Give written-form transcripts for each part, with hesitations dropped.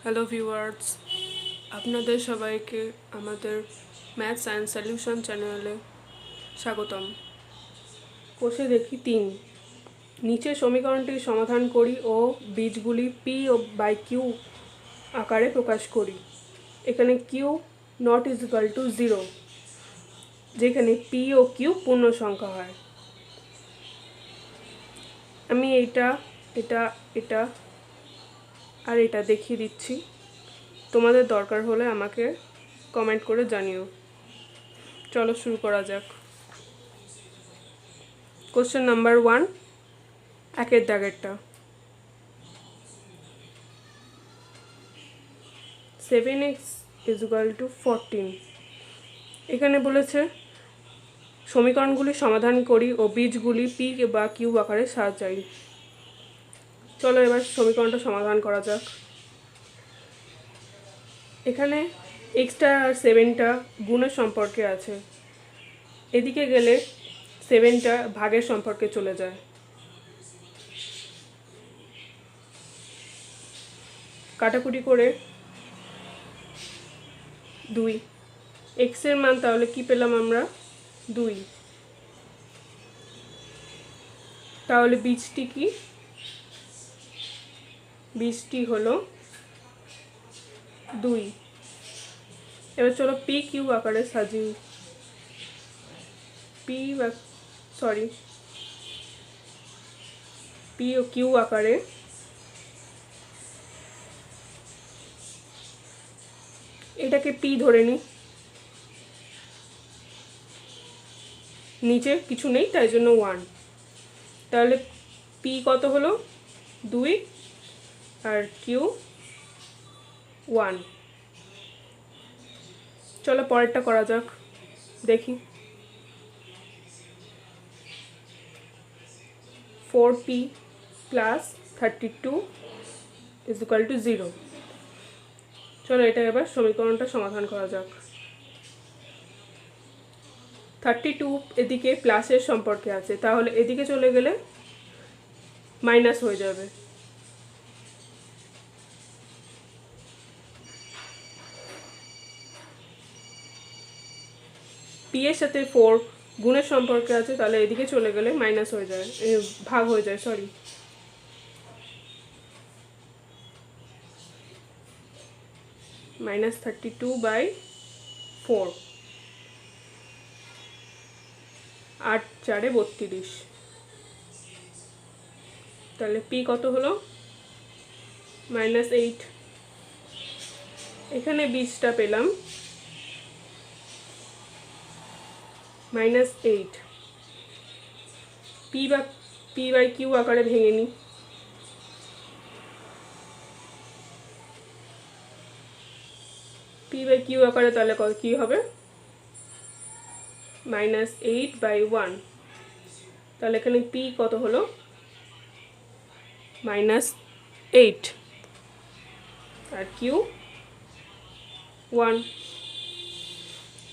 Hello viewers, আপনাদের সবাইকে আমাদের ম্যাথস অ্যান্ড সলিউশন চ্যানেলে স্বাগতম। কোষে দেখি 3। নিচে সমীকরণটির সমাধান করি ও বীজগুলি পি ও বাই কিউ আকারে প্রকাশ করি। এখানে Q naught is equal to 0, যেখানে পি ও কিউ পূর্ণ সংখ্যা হয়। আমি এটা এটা এটা আর এটা দেখিয়ে দিচ্ছি, তোমাদের দরকার হলে আমাকে কমেন্ট করে জানিও। চলো শুরু করা যাক। কোশ্চেন নাম্বার 1, একের দাগেরটা। 7x is equal two 14। এখানে বলেছে সমীকরণগুলি সমাধান করি ও বীজগুলি পি বা কিউ আকারে সাজাই। চলো এবার সমীকরণটা সমাধান করা যাক। এখানে এক্সটা আর 7টা গুণের সম্পর্কে আছে, এদিকে গেলে 7টা ভাগের সম্পর্কে চলে যায়। কাটাকুটি করে 2, এক্সের মান তাহলে কি পেলাম আমরা? 2। তাহলে বীজটি কি? বীজটি হলো 2। এবার চলো পি কিউ আকারে সাজিয়ে পি ও কিউ আকারে এটাকে পি ধরে নিই, নিচে কিছু নেই তাই জন্য 1। তাহলে পি কত হলো? 2 আর কিউ 1। চলো পরেরটা করা যাক, দেখি। 4p plus 32 is equal to 0। চলো এটা এবার সমীকরণটা সমাধান করা যাক। 32 এদিকে প্লাসের সম্পর্কে আছে, তাহলে এদিকে চলে গেলে মাইনাস হয়ে যাবে। পি এর সাথে 4 গুণের সম্পর্কে আছে, তাহলে এদিকে চলে গেলে মাইনাস হয়ে যায়, ভাগ হয়ে যায়, সরি। মাইনাস 32/4, 8 4 32। তাহলে পি কত হলো? -8। এখানে বীজটা পেলাম -8। পি বাই কিউ আকারে ভেঙে নিই। পি বাই কিউ আকারে তাহলে কি হবে? -8/1। তাহলে এখানে পি কত হলো? -8 আর কিউ 1।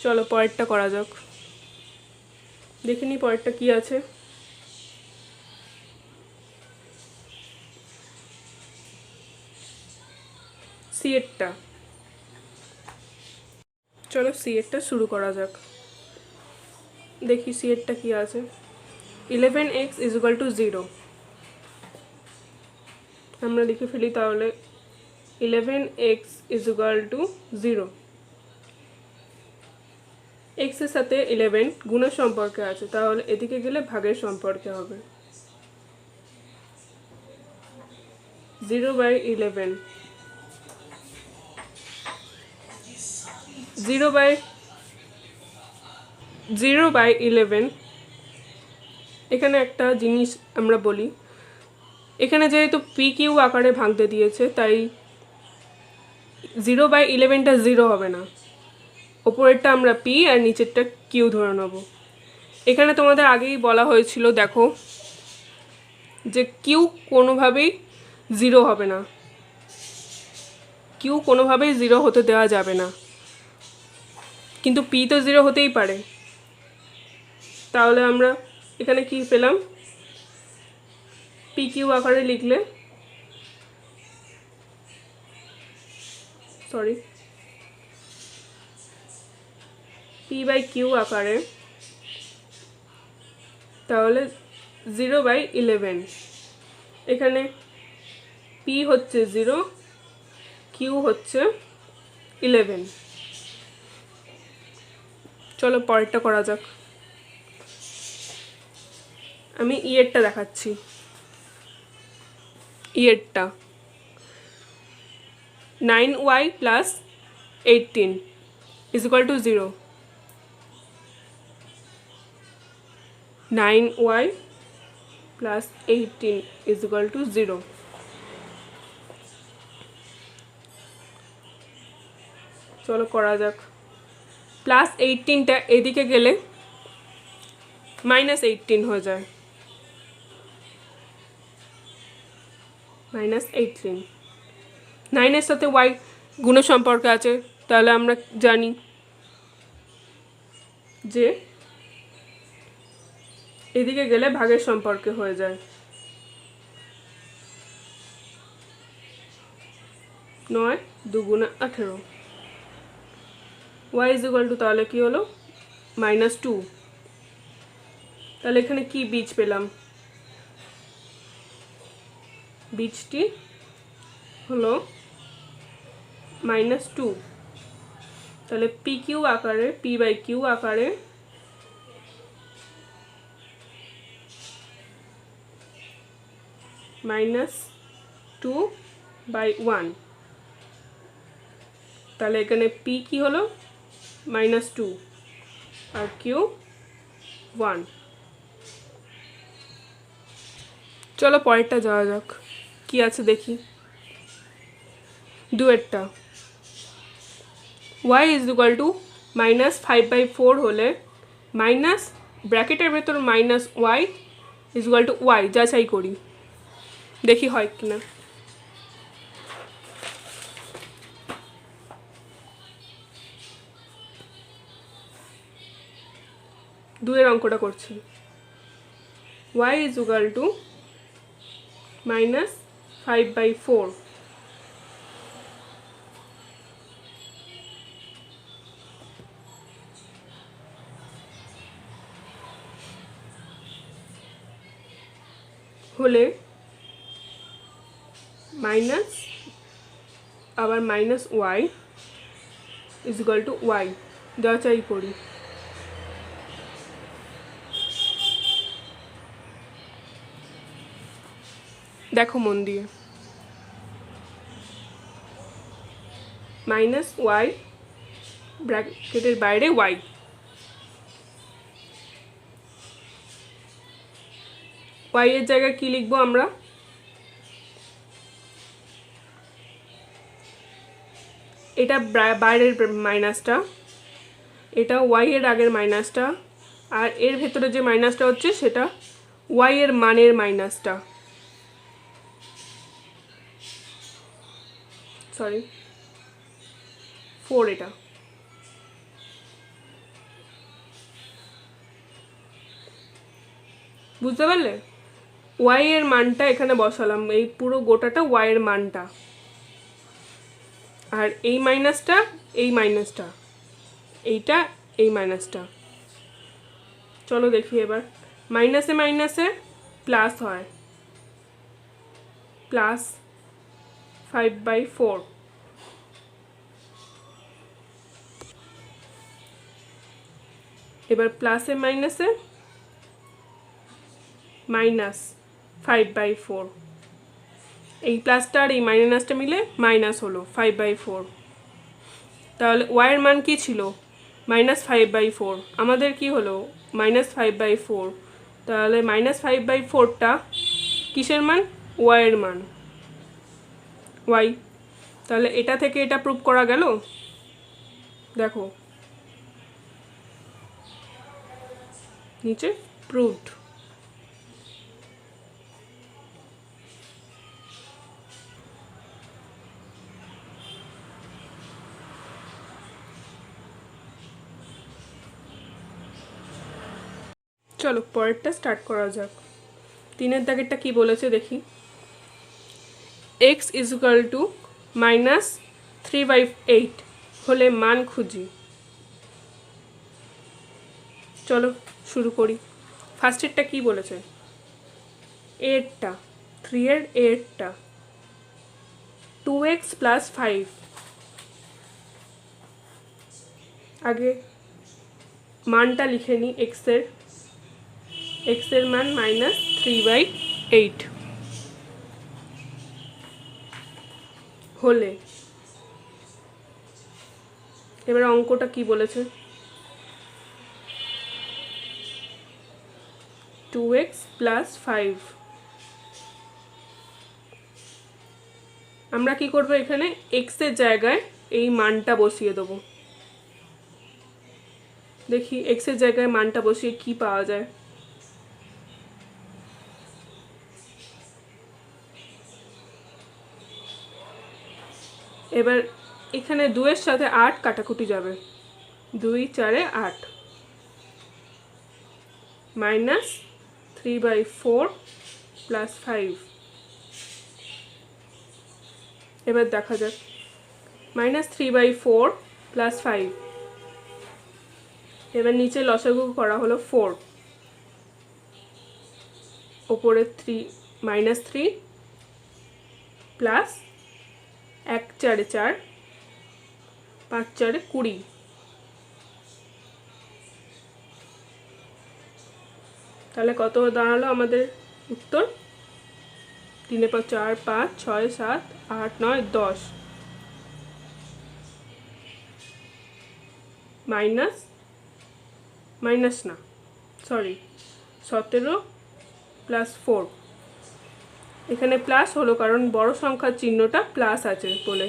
চলো পরেরটা করা যাক, দেখে নিই পরেরটা কি আছে। সি এরটা, চলো সি এরটা শুরু করা যাক, দেখি সি এরটা কি আছে। 11x is equal to 0। আমরা লিখে ফেলি তাহলে 11x ইজ ইকুয়াল টু 0। এক্সের সাথে 11 গুণের সম্পর্কে আছে, তাহলে এদিকে গেলে ভাগের সম্পর্কে হবে। 0/11 0/11। এখানে একটা জিনিস আমরা বলি, এখানে যেহেতু পি কিউ আকারে ভাঙতে দিয়েছে তাই 0/11টা 0 হবে না, ওপরেরটা আমরা পি আর নিচেরটা কিউ ধরে নেব। এখানে তোমাদের আগেই বলা হয়েছিল, দেখো, যে কিউ কোনোভাবেই 0 হবে না, কিউ কোনোভাবেই 0 হতে দেওয়া যাবে না, কিন্তু পি তো 0 হতেই পারে। তাহলে আমরা এখানে কি পেলাম? পি কিউ আকারে লিখলে সরি p/q আকারে, তাহলে 0/11। এখানে p হচ্ছে 0, q হচ্ছে 11। চলো পরেরটা করা যাক। আমি এরটা দেখাচ্ছি। এরটা 9y + 18 = 0। 9y + 18 = 0। চলো করা যাক। +18টা এদিকে গেলে -18 হয়ে যায়। -18 9-এর সাথে y গুণের সম্পর্ক আছে, তাহলে আমরা জানি যে এদিকে গেলে ভাগের সম্পর্কে হয়ে যায়। 9 2 × 18। y = তাহলে কি হলো -2। তাহলে এখানে কি বীজ পেলাম? বীজটি হলো -2। তাহলে p/q আকারে, p/q আকারে -2/1। তাহলে এখানে p কি হলো -2 আর q 1। চলো পরেরটা যাওয়া যাক, কি আছে দেখি। দুয়েরটা y = -5/4 হলে মাইনাস ব্র্যাকেটের ভেতর -y = y যাচাই করি, দেখি হয় কিনা। দুয়ের অঙ্কটা করছি। y = -5/4 হলে মাইনাস আবার -y = y যাচাই করি। দেখো মন দিয়ে, -y ব্র্যাকেটের বাইরে y। y এর জায়গায় কি লিখবো আমরা? এটা বাইরের মাইনাসটা, এটা y এর আগের মাইনাসটা, আর এর ভেতরে যে মাইনাসটা হচ্ছে সেটা y এর মানের মাইনাসটা। সরি 4। এটা বুঝতে পারলে? y এর মানটা এখানে বসালাম, এই পুরো গোটাটা y এর মানটা, আর এই মাইনাসটা, এই মাইনাসটা, এইটা, এই মাইনাসটা। চলো দেখি এবার। মাইনাসে মাইনাসে প্লাস হয়, +5/4। এবার প্লাসে মাইনাসে -5/4। এই প্লাসটা আর এই মাইনাসটা মিলে মাইনাস হলো 5/4। তাহলে y এর মান কি ছিল? -5/4। আমাদের কি হলো -5/4। তাহলে -5/4টা কিসের মান? y এর মান, y। তাহলে এটা থেকে এটা প্রুভ করা গেল। দেখো নিচে প্রুভড। চলো পরেরটা স্টার্ট করা যাক। 3-এর দাগেরটা কি বলেছে দেখি। x = 3/8 হলে মান খুঁজি। চলো শুরু করি। ফার্স্টেরটা কি বলেছে? 8টা, 3 এর 8টা, 2x + 5। আগে মানটা লিখে নিই। x এর মান -3/8 হলে, এবার অঙ্কটা কি বলেছে? 2x + 5। আমরা কি করব? এখানে x এর জায়গায় এই মানটা বসিয়ে দেবো। দেখি x এর জায়গায় মানটা বসিয়ে কি পাওয়া যায়। এবার এখানে 2 এর সাথে 8 কাটাকুটি যাবে। 2 × 4 = 8, -3/4 + 5। এবার দেখা যাক। -3/4 + 5। এবার নিচে লসাগু করা হলো 4, ওপরে -3 প্লাস 1 × 4 = 4, 5 × 4 = 20। তাহলে কত দাঁড়ালো আমাদের উত্তর? 3 × 4 = 5, 6 × 7 = 8, 9, 10 মাইনাস না, সরি, 17 + 4। এখানে প্লাস হলো কারণ বড় সংখ্যার চিহ্নটা প্লাস আছে বলে।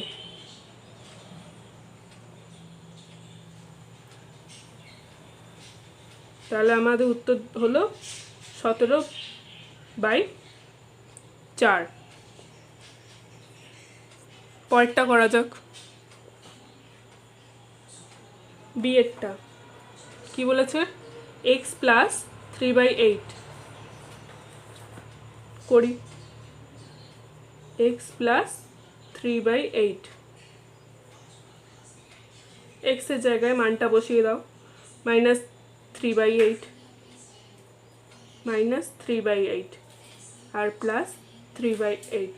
তাহলে আমাদের উত্তর হলো 17/4। পরেরটা করা যাক। বিয়েরটা কি বলেছে? x + 3/8 করি। x + 3/8, x এর জায়গায় মানটা বসিয়ে দাও। -3/8 -3/8 আর +3/8।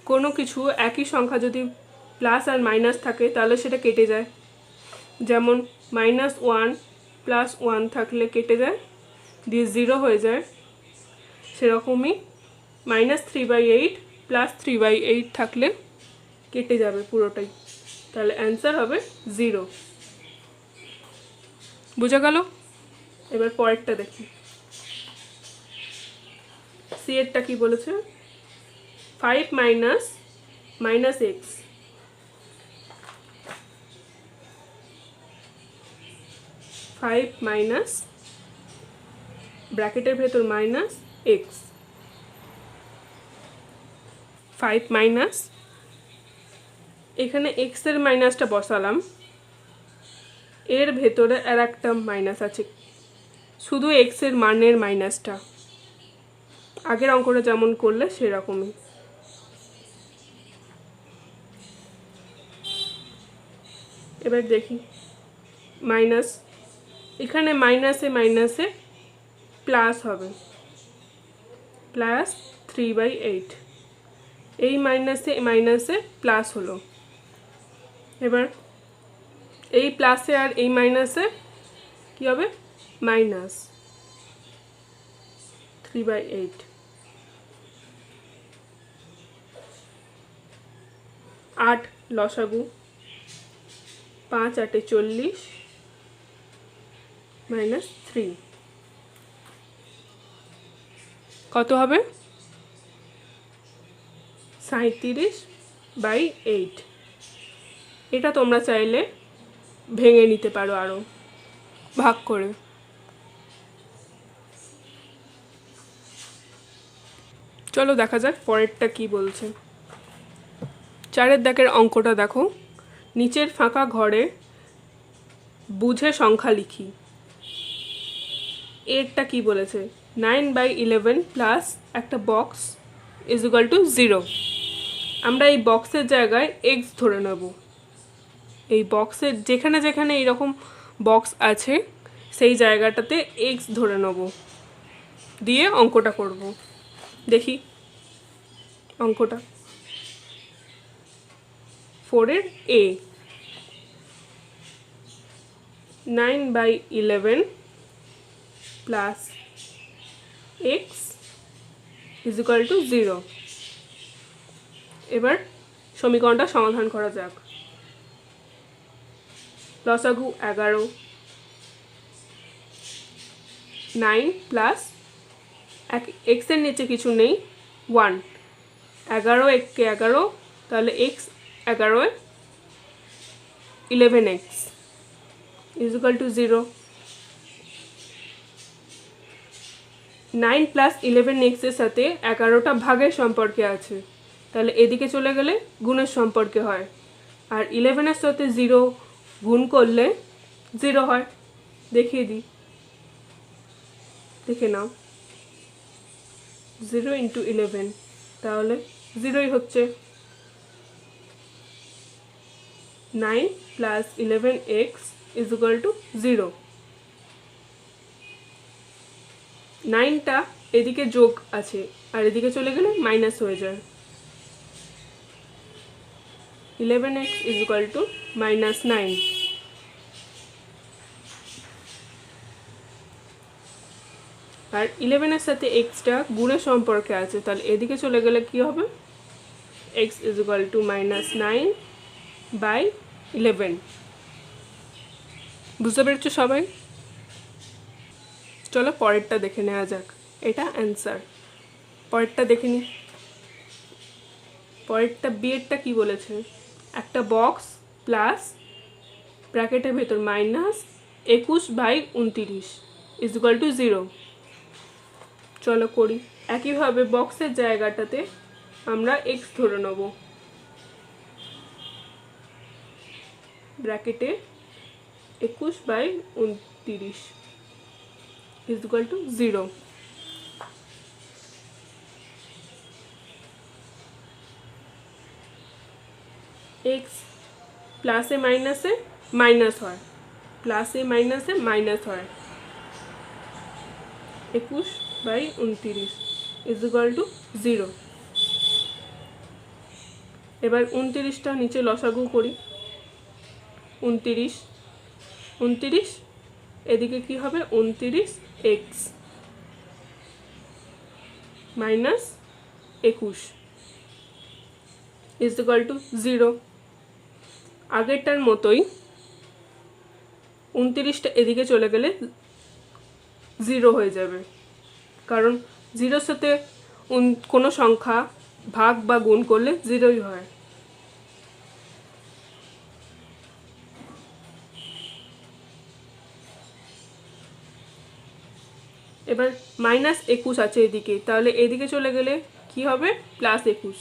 কোনো কিছু একই সংখ্যা যদি প্লাস আর মাইনাস থাকে তাহলে সেটা কেটে যায়। যেমন -1 + 1 থাকলে কেটে যায়, দিয়ে 0 হয়ে যায়। সেরকমই -3/8 + 3/8 থাকলে কেটে যাবে পুরোটাই। তাহলে অ্যান্সার হবে 0। বোঝা গেল? এবার পরেরটা দেখি। সি এরটা কি বলেছে? 5 - -x, 5 ব্র্যাকেটের ভেতর -x, 5 এখানে x এর মাইনাসটা বসালাম, এর ভেতরে আর একটা মাইনাস আছে, শুধু x এর মানের মাইনাসটা। আগের অঙ্কটা যেমন করলে সেরকমই। এবার দেখি মাইনাস, এখানে মাইনাসে প্লাস হবে, +3/8। এই মাইনাসে প্লাস হলো। এবার এই প্লাসে আর এই মাইনাসে কি হবে? -3/8। 8 লসাগু, 5 × 8 = 40 -3 কত হবে? 37/8। এটা তোমরা চাইলে ভেঙে নিতে পারো আরও ভাগ করে। চলো দেখা যাক পরেরটা কি বলছে। 4 দাগের অঙ্কটা দেখো। নিচের ফাঁকা ঘরে বুঝে সংখ্যা লিখি। এরটা কি বলেছে? 9/11 প্লাস একটা বক্স = 0। আমরা এই বক্সের জায়গায় এক্স ধরে নেব। এই বক্সের যেখানে যেখানে এইরকম বক্স আছে সেই জায়গাটাতে এক্স ধরে নেব, দিয়ে অঙ্কটা করব। দেখি অঙ্কটা। 4-এর এ 9/11 plus x is equal to 0। এবার সমীকরণটা সমাধান করা যাক। লসাগু 11, 9 প্লাস এক্সের নিচে কিছু নেই, 1, 11 1 11, তাহলে x 11 11x is equal to 0। 9 plus 11x এর সাথে 11টা ভাগের সম্পর্কে আছে, তাহলে এদিকে চলে গেলে গুণের সম্পর্কে হয়। আর 11-এর সাথে 0 গুণ করলে 0 হয়। দেখিয়ে দিই, দেখে নাও। 0 × 11, তাহলে 0ই হচ্ছে। 9 plus 11x is equal to 0। 9টা এদিকে যোগ আছে আর এদিকে চলে গেলে মাইনাস হয়ে যায়। 11x is equal two -9। আর 11-এর সাথে এক্সটা গুণের সম্পর্কে আছে, তাহলে এদিকে চলে গেলে কি হবে? x is equal two -9/11। বুঝতে পেরেছো সবাই? চলো পরেরটা দেখে নেওয়া যাক। এটা অ্যান্সার। পরেরটা দেখে নিই। পরেরটা বিয়েরটা কি বলেছে? একটা বক্স প্লাস ব্র্যাকেটের ভেতর -21/29 ইজ ইকুয়াল টু 0। চলো করি। একইভাবে বক্সের জায়গাটাতে আমরা এক্স ধরে নেব, ব্র্যাকেটে 21/29 ইজ ইকুয়াল টু 0। এক্স প্লাসে মাইনাসে মাইনাস হয়, প্লাসে মাইনাসে মাইনাস হয়। 21/29 ইজ ইকুয়াল টু 0। এবার 29টা নিচে লসাগু করি। 29 এদিকে কি হবে? 29x minus 21 is equal to 0। আগেরটার মতোই 29টা এদিকে চলে গেলে 0 হয়ে যাবে, কারণ 0-র সাথে কোনো সংখ্যা ভাগ বা গুণ করলে 0ই হয়। এবার -21 আছে এদিকে, তাহলে এদিকে চলে গেলে কি হবে? +21।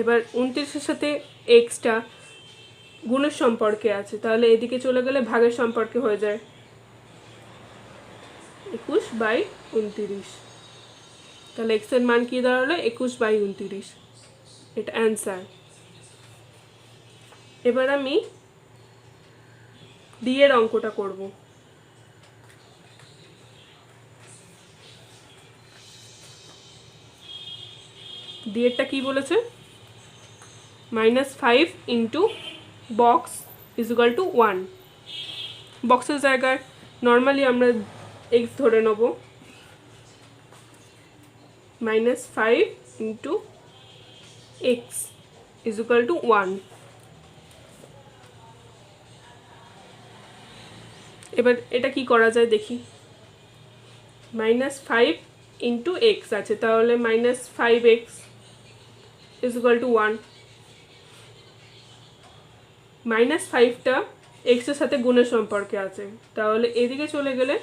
এবার 29-এর সাথে এক্সটা গুণের সম্পর্কে আছে, তাহলে এদিকে চলে গেলে ভাগের সম্পর্কে হয়ে যায় 21/29। তাহলে এক্স এর মান কি দাঁড়ালো? 21/29। এটা অ্যান্সার। এবার আমি ডি এর অঙ্কটা করব। ডি এরটা কি বলেছে? -5 into box is equal two 1। বক্সের জায়গায় নর্মালি আমরা এক্স ধরে নেব, -5 into x is equal two 1। এবার এটা কি করা যায় দেখি। -5 ইন্টু এক্স আছে, তাহলে -5x ইজ ইকুয়াল টু 1। -5টা এক্সের সাথে গুণের সম্পর্কে আছে, তাহলে এদিকে চলে গেলে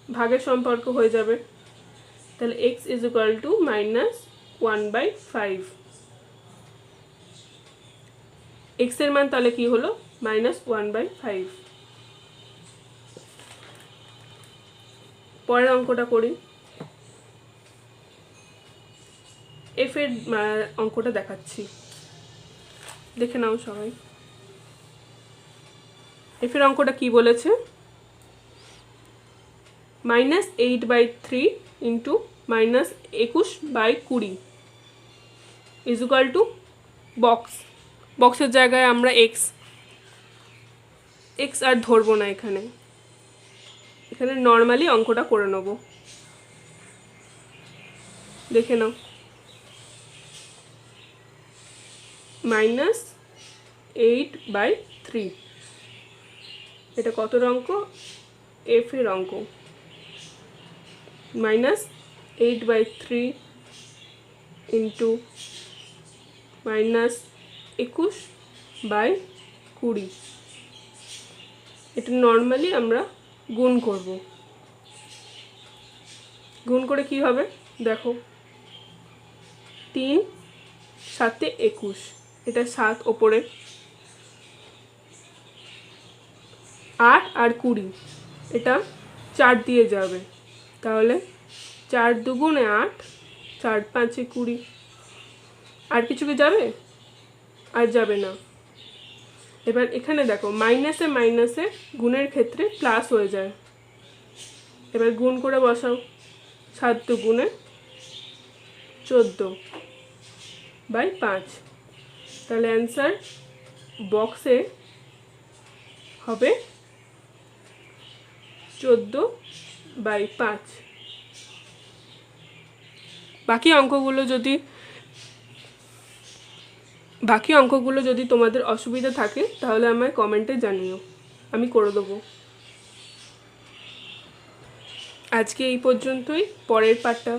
ভাগের সম্পর্ক হয়ে যাবে। তাহলে x is equal two -1/5। X এর মান তাহলে কি হলো? -1/5। পরের অঙ্কটা করি। এফের অঙ্কটা দেখাচ্ছি, দেখে নাও সবাই। এফের অঙ্কটা কি বলেছে, -8/3 ইন্টু -21/20 ইজ ইকুয়াল টু বক্সের জায়গায় আমরা এক্স আর ধরবো না, এখানে নর্মালি অঙ্কটা করে নেব, দেখে নাও। -8/3 এটা কত অঙ্ক, এফ এর অঙ্ক। -8/3 ইন্টু -21/20 এটা নর্মালি আমরা গুণ করব। গুণ করে কি হবে দেখো, 3 7 21, এটা 7 ওপরে, 8 আর 20 এটা 4 দিয়ে যাবে, তাহলে 4 দুগুণে 8, 4 5 20। আর কিছু কি যাবে? আর যাবে না। এবার এখানে দেখো মাইনাসে মাইনাসে গুণের ক্ষেত্রে প্লাস হয়ে যায়, এবার গুণ করে বসাও, 7 দুগুণে 14/5, তাহলে অ্যান্সার বক্সে হবে 14/5। বাকি অঙ্কগুলো যদি তোমাদের অসুবিধা থাকে তাহলে আমায় কমেন্টে জানিও, আমি করে দেবো। আজকে এই পর্যন্তই, পরের পার্টটা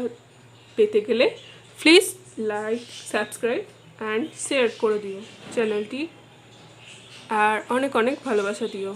পেতে গেলে please like, subscribe and share করে দিও চ্যানেলটি, আর অনেক অনেক ভালোবাসা দিও।